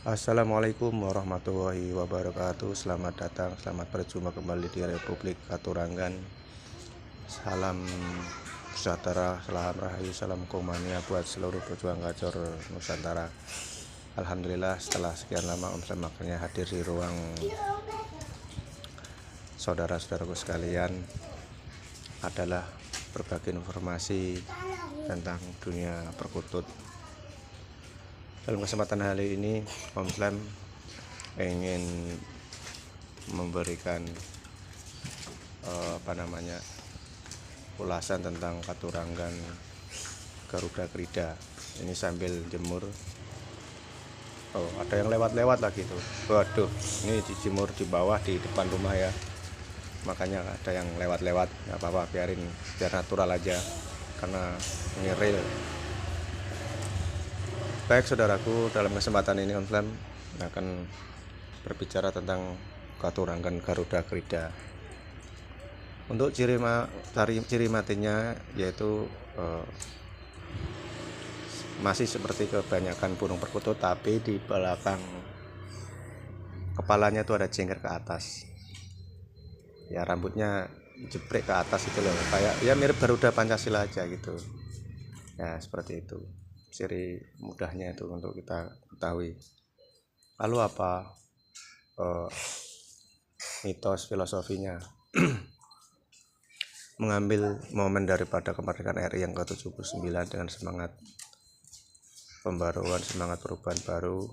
Assalamualaikum warahmatullahi wabarakatuh. Selamat datang, selamat berjumpa kembali di Republik Katurangan. Salam sejahtera, salam rahayu, salam komania buat seluruh pejuang Gajor Nusantara. Alhamdulillah setelah sekian lama Om Sam akhirnya hadir di ruang saudara-saudaraku sekalian, adalah berbagi informasi tentang dunia perkutut. Dalam kesempatan hari ini Om Slam ingin memberikan ulasan tentang Katurangan Garuda Krida. Ini sambil jemur. Oh, ada yang lewat-lewat lagi tuh. Waduh, ini dijemur di bawah di depan rumah ya. Makanya ada yang lewat-lewat. Nggak apa-apa, biarin, biar natural aja. Karena ini real. Baik saudaraku, dalam kesempatan ini Om Slam akan berbicara tentang Katurangan Garuda Krida. Untuk ciri matinya yaitu masih seperti kebanyakan burung perkutut, tapi di belakang kepalanya itu ada jengker ke atas. Ya, rambutnya jeprek ke atas itu loh, kayak ya mirip Garuda Pancasila aja gitu. Ya, seperti itu. Ciri mudahnya itu untuk kita ketahui. Lalu apa mitos filosofinya? Mengambil momen daripada kemerdekaan RI yang ke-79 dengan semangat pembaruan, semangat perubahan baru,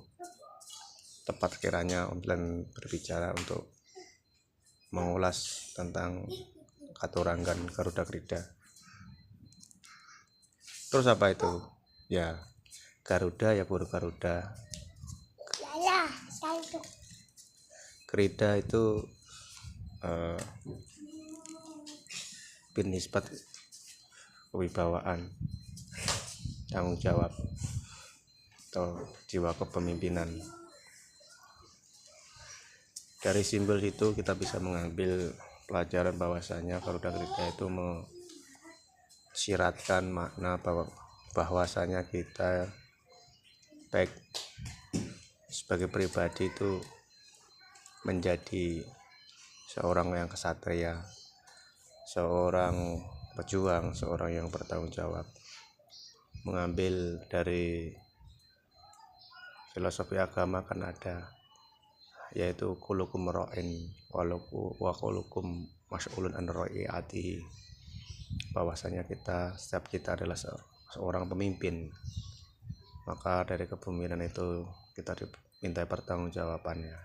tepat kiranya Om Slam berbicara untuk mengulas tentang Katurangan Garuda Krida. Terus apa itu? Ya, Garuda ya burung Garuda. Krida itu binisbat kewibawaan, tanggung jawab, atau jiwa kepemimpinan. Dari simbol itu kita bisa mengambil pelajaran bahwasanya Garuda Krida itu mensiratkan makna bahwasanya kita baik sebagai pribadi itu menjadi seorang yang kesatria, seorang pejuang, seorang yang bertanggung jawab. Mengambil dari filosofi agama kan ada, yaitu kulukum ra'in wa kulukum mas'ulun an ra'iati, bahwasanya setiap kita adalah seorang pemimpin, maka dari kepemimpinan itu kita diminta pertanggungjawabannya.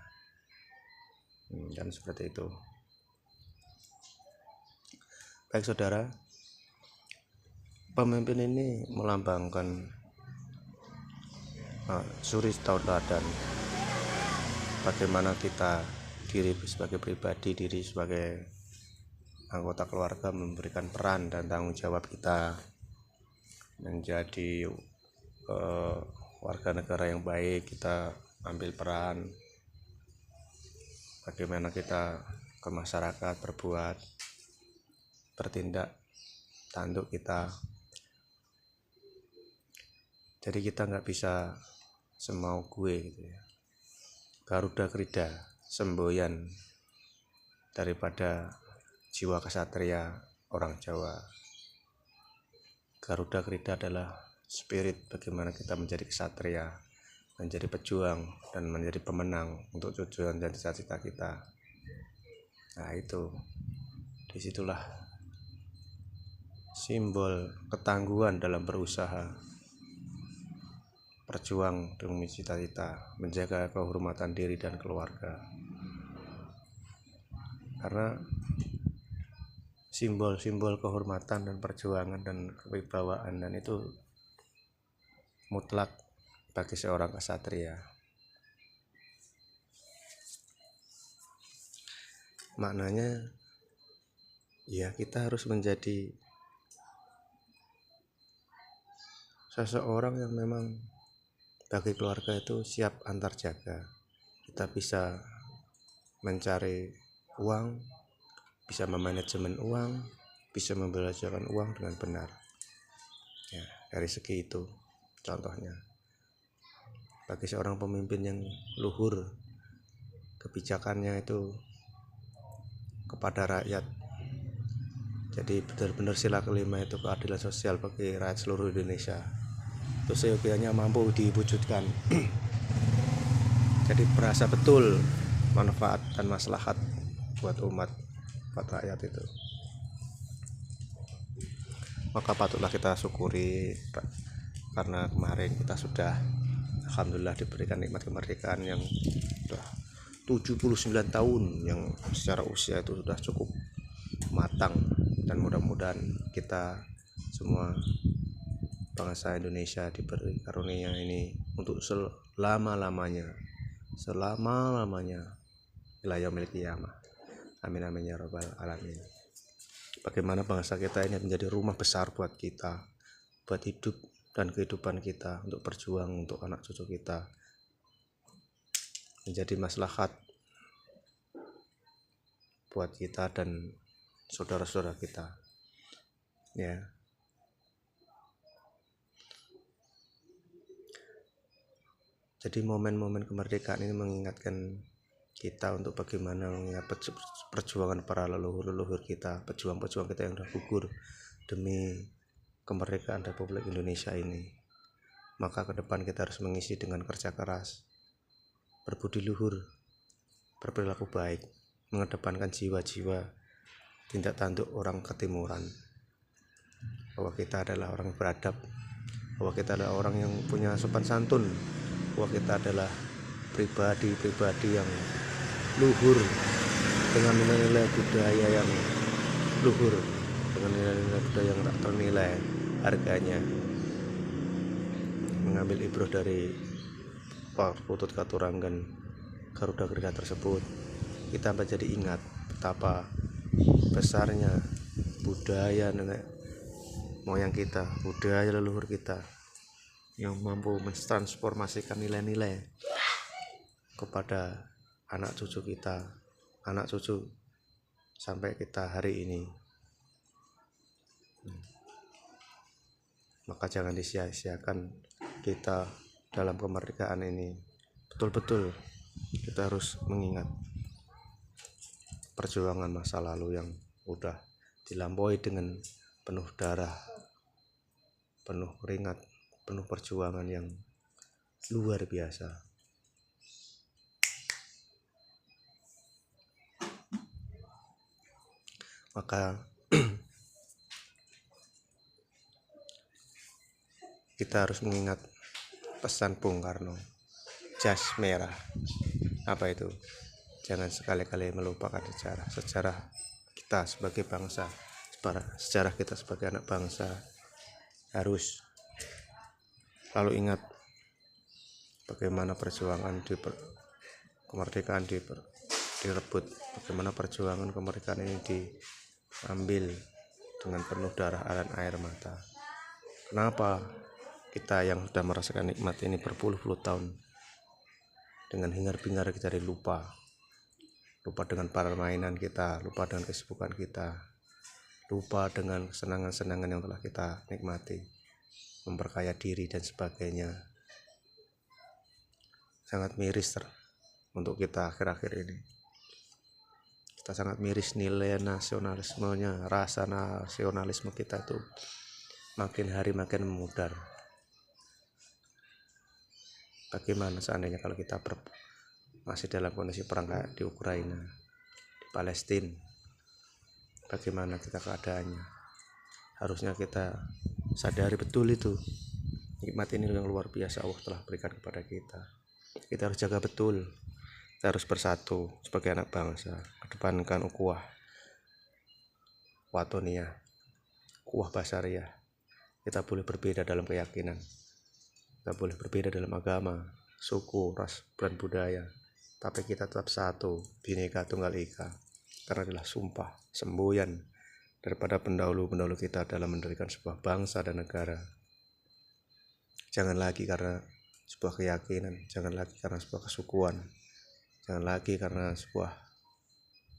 Dan seperti itu. Baik saudara, pemimpin ini melambangkan suri tauladan bagaimana kita diri sebagai pribadi, diri sebagai anggota keluarga memberikan peran dan tanggung jawab kita menjadi warga negara yang baik. Kita ambil peran bagaimana kita ke masyarakat bertindak tanduk kita. Jadi kita nggak bisa semau gue gitu ya. Garuda Krida semboyan daripada jiwa kesatria orang Jawa. Garuda Krida adalah spirit bagaimana kita menjadi kesatria, menjadi pejuang, dan menjadi pemenang untuk tujuan dan cita-cita kita. Nah itu, disitulah simbol ketangguhan dalam berusaha, berjuang demi cita-cita, menjaga kehormatan diri dan keluarga. Karena simbol-simbol kehormatan dan perjuangan dan kewibawaan dan itu mutlak bagi seorang kesatria. Maknanya ya kita harus menjadi seseorang yang memang bagi keluarga itu siap antar jaga. Kita bisa mencari uang, bisa memanajemen uang, bisa membelanjakan uang dengan benar. Ya, dari segi itu contohnya. bagi seorang pemimpin yang luhur kebijakannya itu kepada rakyat. Jadi benar-benar sila kelima itu keadilan sosial bagi rakyat seluruh Indonesia itu seyogianya mampu diwujudkan. Jadi berasa betul manfaat dan maslahat buat umat, buat rakyat itu. Maka patutlah kita syukuri karena kemarin kita sudah alhamdulillah diberikan nikmat kemerdekaan yang sudah 79 tahun, yang secara usia itu sudah cukup matang, dan mudah-mudahan kita semua bangsa Indonesia diberi karunia ini untuk selama-lamanya ila yaumil qiyamah. Amin amin ya rabbal alamin. Bagaimana bangsa kita ini menjadi rumah besar buat kita, buat hidup dan kehidupan kita, untuk berjuang untuk anak cucu kita, menjadi maslahat buat kita dan saudara-saudara kita, ya. Jadi momen-momen kemerdekaan ini mengingatkan kita untuk bagaimana perjuangan para leluhur kita, pejuang-pejuang kita yang sudah gugur demi kemerdekaan Republik Indonesia ini. Maka ke depan kita harus mengisi dengan kerja keras, berbudi luhur, berperilaku baik, mengedepankan jiwa-jiwa tindak tanduk orang ketimuran, bahwa kita adalah orang beradab, bahwa kita adalah orang yang punya sopan santun, bahwa kita adalah pribadi-pribadi yang luhur dengan nilai-nilai budaya yang luhur, dengan nilai-nilai budaya yang tak ternilai harganya. Mengambil ibroh dari Putut Katuranggan Garuda Krida tersebut, kita menjadi ingat betapa besarnya budaya nenek moyang kita, budaya leluhur kita, yang mampu mentransformasikan nilai-nilai kepada anak cucu kita, anak cucu sampai kita hari ini. Maka jangan disia-siakan kita dalam kemerdekaan ini. Betul-betul kita harus mengingat perjuangan masa lalu yang udah dilampaui dengan penuh darah, penuh keringat, penuh perjuangan yang luar biasa. Maka kita harus mengingat pesan Bung Karno, jas merah. Apa itu? Jangan sekali-kali melupakan sejarah kita sebagai bangsa, sejarah kita sebagai anak bangsa. Harus selalu ingat bagaimana perjuangan kemerdekaan direbut, bagaimana perjuangan kemerdekaan ini diambil dengan penuh darah dan air mata. Kenapa kita yang sudah merasakan nikmat ini berpuluh-puluh tahun, dengan hingar-bingar kita lupa dengan permainan kita, lupa dengan kesibukan kita, lupa dengan kesenangan-kesenangan yang telah kita nikmati, memperkaya diri dan sebagainya. Sangat miris untuk kita akhir-akhir ini. Kita sangat miris nilai nasionalismenya, rasa nasionalisme kita itu makin hari makin memudar. Bagaimana seandainya kalau kita masih dalam kondisi perang kayak di Ukraina, di Palestina? Bagaimana kita keadaannya? Harusnya kita sadari betul itu nikmat ini yang luar biasa Allah telah berikan kepada kita. Kita harus jaga betul. Kita harus bersatu sebagai anak bangsa, kedepankan ukhuwah watoniyah, ukhuwah basariyah. Kita boleh berbeda dalam keyakinan, kita boleh berbeda dalam agama, suku, ras, dan budaya, tapi kita tetap satu, Bhinneka Tunggal Ika, karena adalah sumpah semboyan daripada pendahulu-pendahulu kita dalam mendirikan sebuah bangsa dan negara. Jangan lagi karena sebuah keyakinan, jangan lagi karena sebuah kesukuan, jangan lagi karena sebuah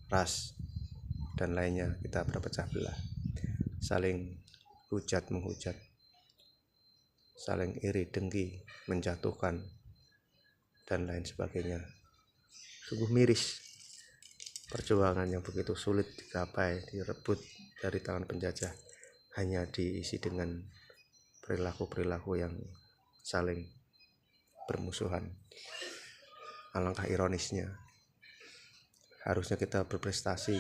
ras dan lainnya kita berpecah belah, saling hujat menghujat, saling iri dengki menjatuhkan, dan lain sebagainya. Sungguh miris perjuangan yang begitu sulit dicapai, direbut dari tangan penjajah, hanya diisi dengan perilaku-perilaku yang saling bermusuhan. Alangkah ironisnya, harusnya kita berprestasi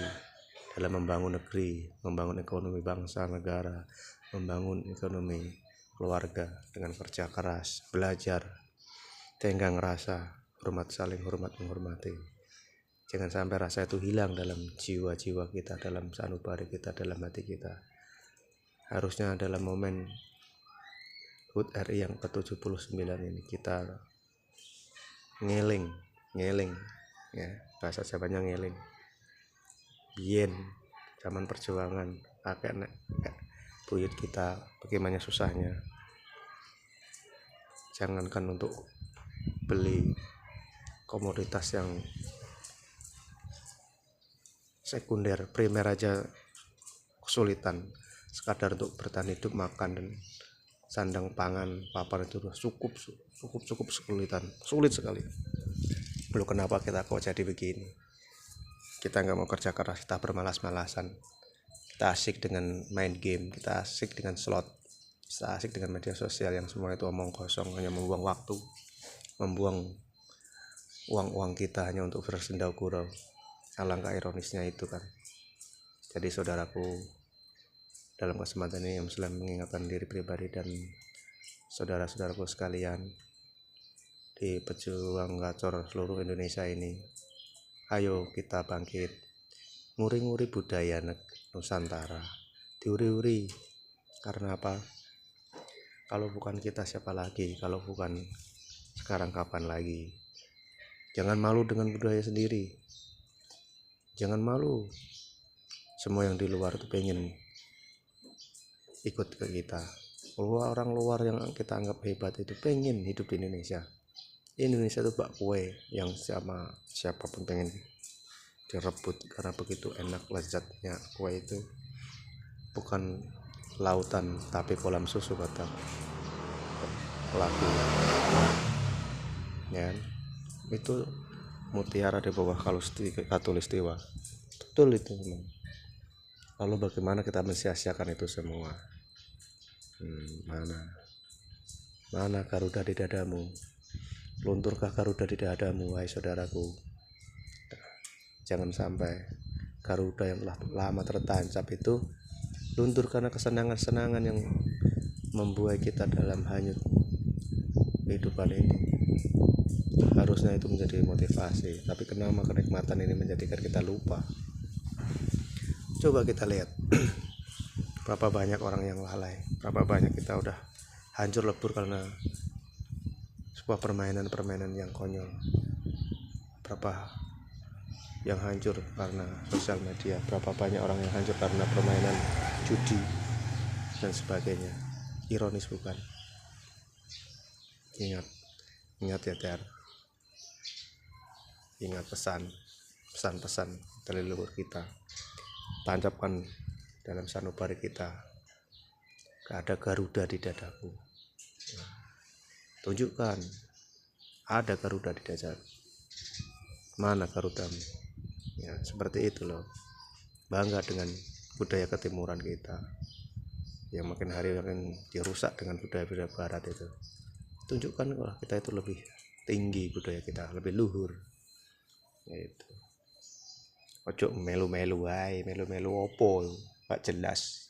dalam membangun negeri, membangun ekonomi bangsa, negara, membangun ekonomi keluarga dengan kerja keras, belajar, tenggang rasa, hormat saling hormat menghormati. Jangan sampai rasa itu hilang dalam jiwa-jiwa kita, dalam sanubari kita, dalam hati kita. Harusnya dalam momen HUT RI yang ke-79 ini kita ngeling ya, bahasa Jawanya ngeling. Biyen zaman perjuangan kakek buyut kita bagaimana susahnya. Jangankan untuk beli komoditas yang sekunder, primer aja kesulitan. Sekadar untuk bertahan hidup, makan dan sandang pangan, papan itu cukup kesulitan, sulit sekali. Lalu kenapa kita kok jadi begini? Kita nggak mau kerja keras, kita bermalas-malasan, kita asik dengan main game, kita asik dengan slot, kita asik dengan media sosial yang semua itu omong kosong, hanya membuang waktu, membuang uang kita hanya untuk bersendau gurau. Alangkah ironisnya itu kan. Jadi saudaraku, dalam kesempatan ini yang selalu mengingatkan diri pribadi dan saudara-saudaraku sekalian di pejuang gacor seluruh Indonesia ini, ayo kita bangkit, nguri-nguri budaya Nusantara, diuri-uri. Karena apa? Kalau bukan kita siapa lagi? Kalau bukan sekarang kapan lagi? Jangan malu dengan budaya sendiri, jangan malu. Semua yang di luar itu pengen ikut ke kita. Orang luar yang kita anggap hebat itu pengen hidup di Indonesia. Indonesia itu bak kue yang sama siapapun pengen direbut, karena begitu enak lezatnya kue itu. Bukan lautan tapi kolam susu kata pelaku ya, itu mutiara di bawah katulistiwa. Betul itu memang. Lalu bagaimana kita mensia-siakan itu semua? Mana Garuda di dadamu? Lunturkah Garuda di dadamu, wahai saudaraku? Jangan sampai Garuda yang telah lama tertancap itu luntur karena kesenangan-senangan yang membuai kita dalam hanyut kehidupan ini. Harusnya itu menjadi motivasi, tapi kenapa kenikmatan ini menjadikan kita lupa? Coba kita lihat berapa banyak orang yang lalai, berapa banyak kita udah hancur lebur karena sebuah permainan yang konyol, berapa yang hancur karena sosial media, berapa banyak orang yang hancur karena permainan judi dan sebagainya. Ironis bukan? Ingat ya Ter, ingat pesan-pesan dari leluhur kita, tancapkan dalam sanubari kita. Gak ada Garuda di dadaku. Tunjukkan ada Garuda di dadaku. Mana Garudamu? Ya, seperti itu loh. Bangga dengan budaya ketimuran kita yang makin hari makin dirusak dengan budaya barat itu. Tunjukkan kalau kita itu lebih tinggi, budaya kita lebih luhur. Itu. Ojo melu-melu wae, melu-melu opo, gak jelas.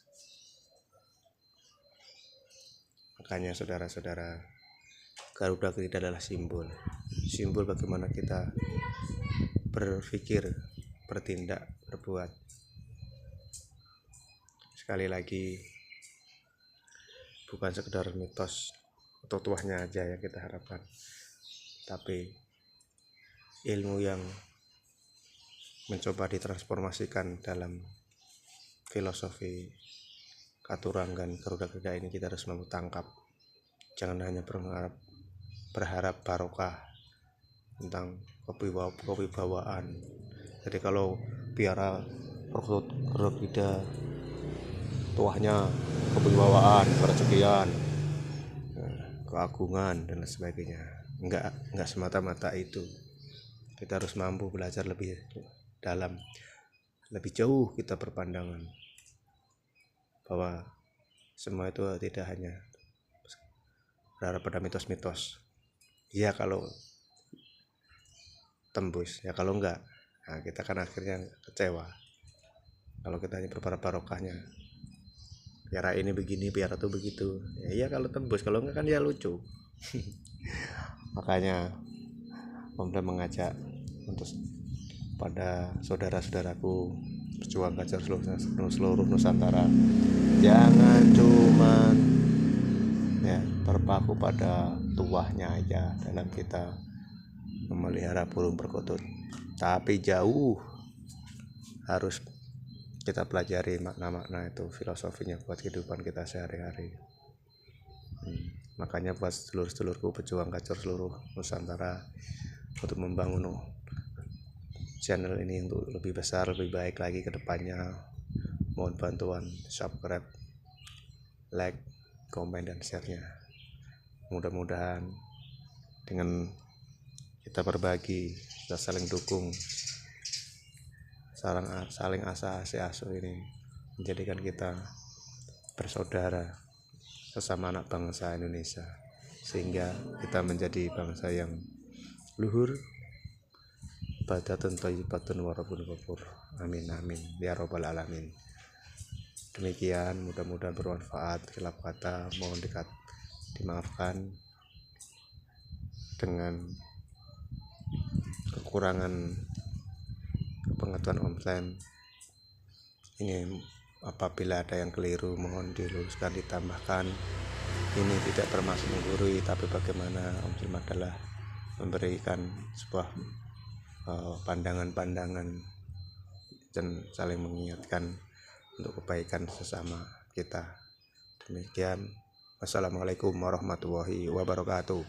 Makanya saudara-saudara, Garuda kita adalah simbol bagaimana kita berpikir, bertindak, berbuat. Sekali lagi, bukan sekedar mitos atau tuahnya aja yang kita harapkan, tapi ilmu yang mencoba ditransformasikan dalam filosofi Katuranggan Garuda Krida ini kita harus mampu tangkap. Jangan hanya berharap barokah tentang kewibawaan. Jadi kalau biara Garuda Krida tuahnya kewibawaan, kerezekian, keagungan dan sebagainya, Enggak semata-mata itu. Kita harus mampu belajar lebih dalam, lebih jauh kita berpandangan bahwa semua itu tidak hanya berharap pada mitos-mitos. Ya kalau tembus, ya kalau enggak, nah kita kan akhirnya kecewa. Kalau kita hanya berharap barokahnya, biar ini begini, biar itu begitu, ya iya kalau tembus, kalau enggak kan ya lucu. Makanya Om Dan mengajak untuk pada saudara-saudaraku berjuang kacar seluruh Nusantara, jangan cuman ya terpaku pada tuahnya aja dalam kita memelihara burung perkutut, tapi jauh harus kita pelajari makna-makna itu, filosofinya buat kehidupan kita sehari-hari. Makanya buat sedulur-sedulurku pejuang kacor seluruh Nusantara, untuk membangun channel ini untuk lebih besar, lebih baik lagi ke depannya, mohon bantuan subscribe, like, komen, dan share-nya. Mudah-mudahan dengan kita berbagi, kita saling dukung, saling asuh ini menjadikan kita bersaudara sesama anak bangsa Indonesia, sehingga kita menjadi bangsa yang luhur, badatun thayyibatun warabun ghafur. Amin amin ya robbal alamin. Demikian, mudah-mudahan bermanfaat. Khilaf kata mohon dimaafkan. Dengan kekurangan pengetahuan Om Dan ini, apabila ada yang keliru mohon diluruskan, ditambahkan. Ini tidak bermaksud menggurui, tapi bagaimana Om Dan adalah memberikan sebuah pandangan-pandangan dan saling mengingatkan untuk kebaikan sesama kita. Demikian, wassalamualaikum warahmatullahi wabarakatuh.